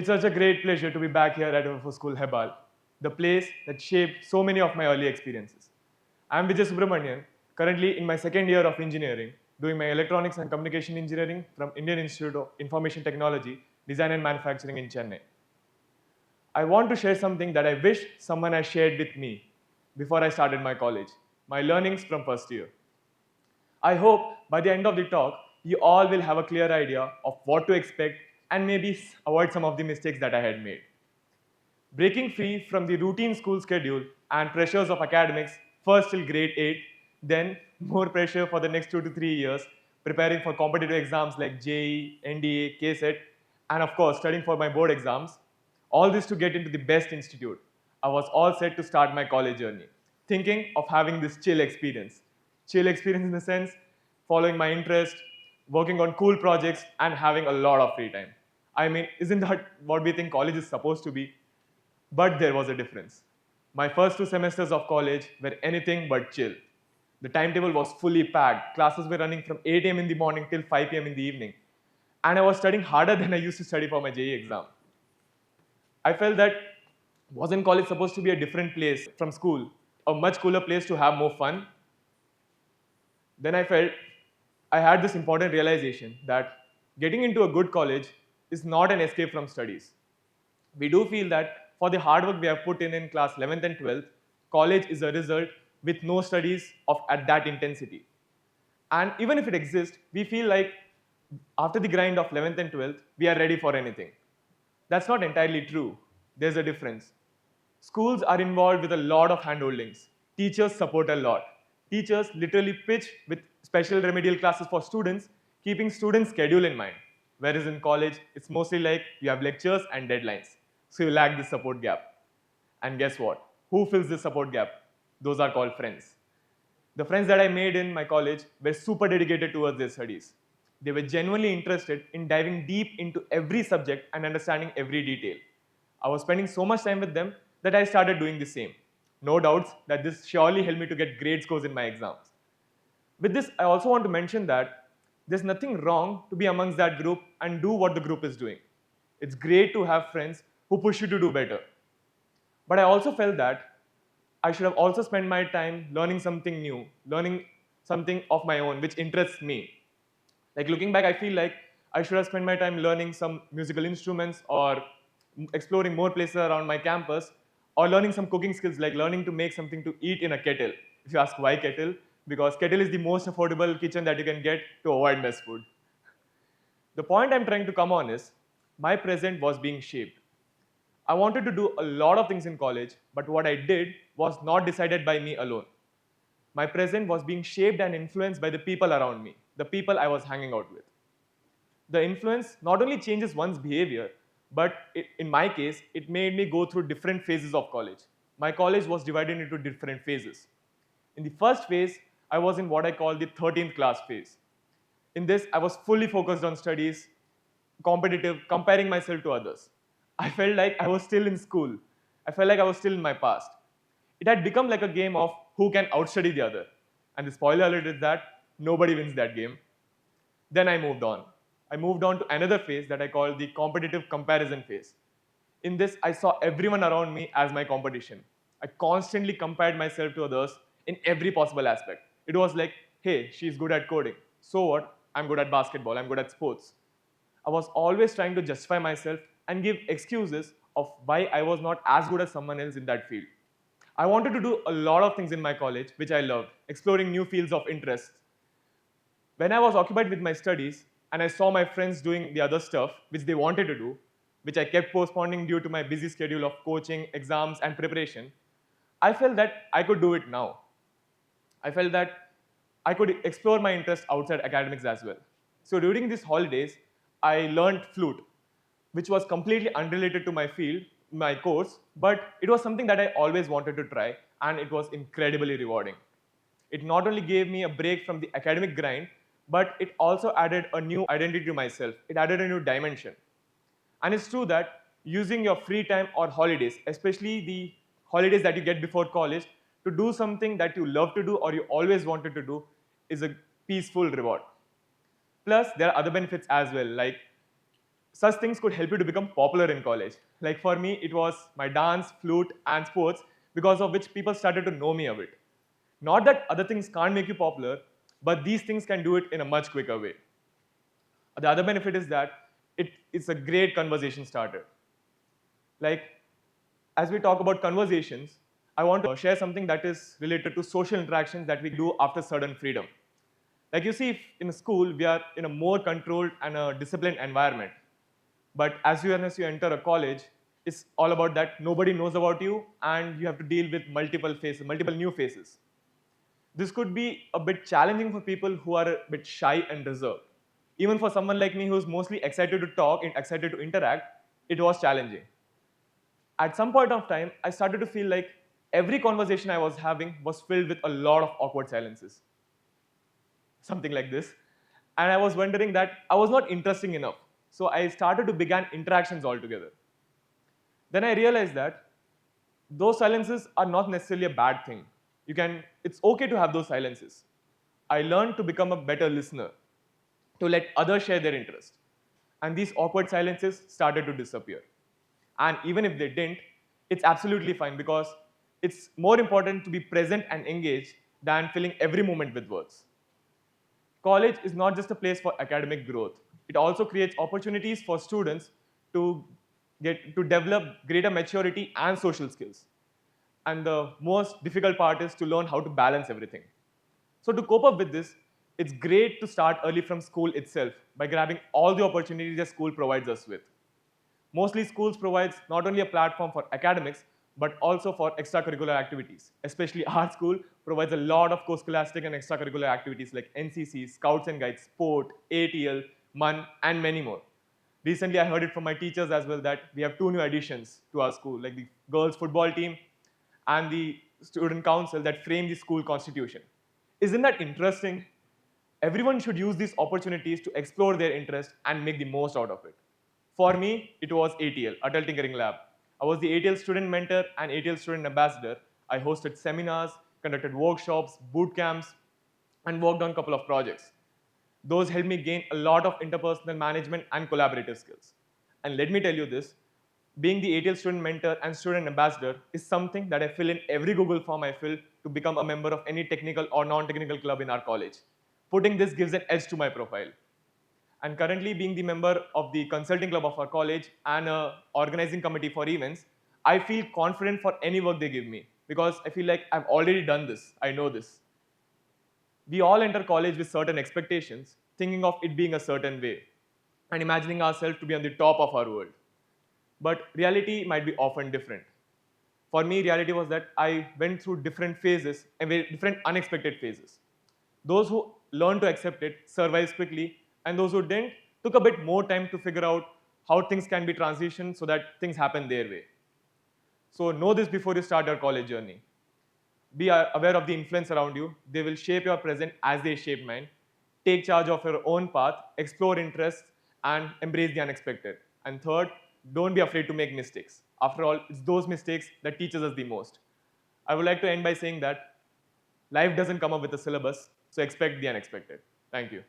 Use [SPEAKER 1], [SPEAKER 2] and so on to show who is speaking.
[SPEAKER 1] It's such a great pleasure to be back here at our school Hebbal, the place that shaped so many of my early experiences. I'm Vijay Subramanian, currently in my second year of engineering, doing my electronics and communication engineering from Indian Institute of Information Technology, Design and Manufacturing in Chennai. I want to share something that I wish someone had shared with me before I started my college, my learnings from first year. I hope by the end of the talk, you all will have a clear idea of what to expect and maybe avoid some of the mistakes that I had made. Breaking free from the routine school schedule and pressures of academics, first till grade 8, then more pressure for the next 2 to 3 years, preparing for competitive exams like JEE, NDA, KSET, and of course, studying for my board exams. All this to get into the best institute. I was all set to start my college journey, thinking of having this chill experience. Chill experience in the sense, following my interest, working on cool projects, and having a lot of free time. I mean, isn't that what we think college is supposed to be? But there was a difference. My first 2 semesters of college were anything but chill. The timetable was fully packed. Classes were running from 8 a.m. in the morning till 5 p.m. in the evening. And I was studying harder than I used to study for my JEE exam. I felt that wasn't college supposed to be a different place from school, a much cooler place to have more fun? Then I felt I had this important realization that getting into a good college is not an escape from studies. We do feel that for the hard work we have put in class 11th and 12th, college is a result with no studies of at that intensity. And even if it exists, we feel like after the grind of 11th and 12th, we are ready for anything. That's not entirely true. There's a difference. Schools are involved with a lot of handholdings. Teachers support a lot. Teachers literally pitch with special remedial classes for students, keeping students' schedule in mind. Whereas in college, it's mostly like you have lectures and deadlines. So you lack the support gap. And guess what? Who fills this support gap? Those are called friends. The friends that I made in my college were super dedicated towards their studies. They were genuinely interested in diving deep into every subject and understanding every detail. I was spending so much time with them that I started doing the same. No doubts that this surely helped me to get great scores in my exams. With this, I also want to mention that there's nothing wrong to be amongst that group and do what the group is doing. It's great to have friends who push you to do better. But I also felt that I should have also spent my time learning something new, learning something of my own, which interests me. Like looking back, I feel like I should have spent my time learning some musical instruments or exploring more places around my campus or learning some cooking skills like learning to make something to eat in a kettle. If you ask why kettle, because kettle is the most affordable kitchen that you can get to avoid mess food. The point I'm trying to come on is my present was being shaped. I wanted to do a lot of things in college, but what I did was not decided by me alone. My present was being shaped and influenced by the people around me, the people I was hanging out with. The influence not only changes one's behavior, but in my case, it made me go through different phases of college. My college was divided into different phases. In the first phase, I was in what I call the 13th class phase. In this, I was fully focused on studies, competitive, comparing myself to others. I felt like I was still in school. I felt like I was still in my past. It had become like a game of who can outstudy the other. And the spoiler alert is that nobody wins that game. Then I moved on. I moved on to another phase that I call the competitive comparison phase. In this, I saw everyone around me as my competition. I constantly compared myself to others in every possible aspect. It was like, hey, she's good at coding. So what? I'm good at basketball. I'm good at sports. I was always trying to justify myself and give excuses of why I was not as good as someone else in that field. I wanted to do a lot of things in my college, which I loved, exploring new fields of interest. When I was occupied with my studies and I saw my friends doing the other stuff which they wanted to do, which I kept postponing due to my busy schedule of coaching, exams, and preparation, I felt that I could do it now. I felt that I could explore my interest outside academics as well. So during these holidays, I learned flute, which was completely unrelated to my field, my course, but it was something that I always wanted to try, and it was incredibly rewarding. It not only gave me a break from the academic grind, but it also added a new identity to myself. It added a new dimension. And it's true that using your free time or holidays, especially the holidays that you get before college, to do something that you love to do or you always wanted to do is a peaceful reward. Plus, there are other benefits as well, like such things could help you to become popular in college. Like for me, it was my dance, flute, and sports, because of which people started to know me a bit. Not that other things can't make you popular, but these things can do it in a much quicker way. The other benefit is that it's a great conversation starter. Like, as we talk about conversations, I want to share something that is related to social interactions that we do after certain freedom. Like you see, if in school, we are in a more controlled and a disciplined environment. But as soon as you enter a college, it's all about that nobody knows about you and you have to deal with multiple faces, multiple new faces. This could be a bit challenging for people who are a bit shy and reserved. Even for someone like me who's mostly excited to talk and excited to interact, it was challenging. At some point of time, I started to feel like every conversation I was having was filled with a lot of awkward silences, something like this. And I was wondering that I was not interesting enough. So I started to begin interactions altogether. Then I realized that those silences are not necessarily a bad thing. It's okay to have those silences. I learned to become a better listener, to let others share their interest. And these awkward silences started to disappear. And even if they didn't, it's absolutely fine because it's more important to be present and engaged than filling every moment with words. College is not just a place for academic growth. It also creates opportunities for students to get to develop greater maturity and social skills. And the most difficult part is to learn how to balance everything. So to cope up with this, it's great to start early from school itself by grabbing all the opportunities that school provides us with. Mostly schools provides not only a platform for academics, but also for extracurricular activities. Especially our school provides a lot of co-scholastic and extracurricular activities like NCC, Scouts and Guides, Sport, ATL, MUN, and many more. Recently, I heard it from my teachers as well that we have two new additions to our school, like the girls' football team and the student council that frame the school constitution. Isn't that interesting? Everyone should use these opportunities to explore their interest and make the most out of it. For me, it was ATL, Adult Tinkering Lab. I was the ATL student mentor and ATL student ambassador. I hosted seminars, conducted workshops, boot camps, and worked on a couple of projects. Those helped me gain a lot of interpersonal management and collaborative skills. And let me tell you this, being the ATL student mentor and student ambassador is something that I fill in every Google form I fill to become a member of any technical or non-technical club in our college. Putting this gives an edge to my profile. And currently being the member of the consulting club of our college and a organizing committee for events, I feel confident for any work they give me because I feel like I've already done this, I know this. We all enter college with certain expectations, thinking of it being a certain way, and imagining ourselves to be on the top of our world. But reality might be often different. For me, reality was that I went through different phases and very different unexpected phases. Those who learned to accept it survived quickly, and those who didn't took a bit more time to figure out how things can be transitioned so that things happen their way. So know this before you start your college journey. Be aware of the influence around you. They will shape your present as they shape mine. Take charge of your own path, explore interests, and embrace the unexpected. And third, don't be afraid to make mistakes. After all, it's those mistakes that teaches us the most. I would like to end by saying that life doesn't come up with a syllabus, so expect the unexpected. Thank you.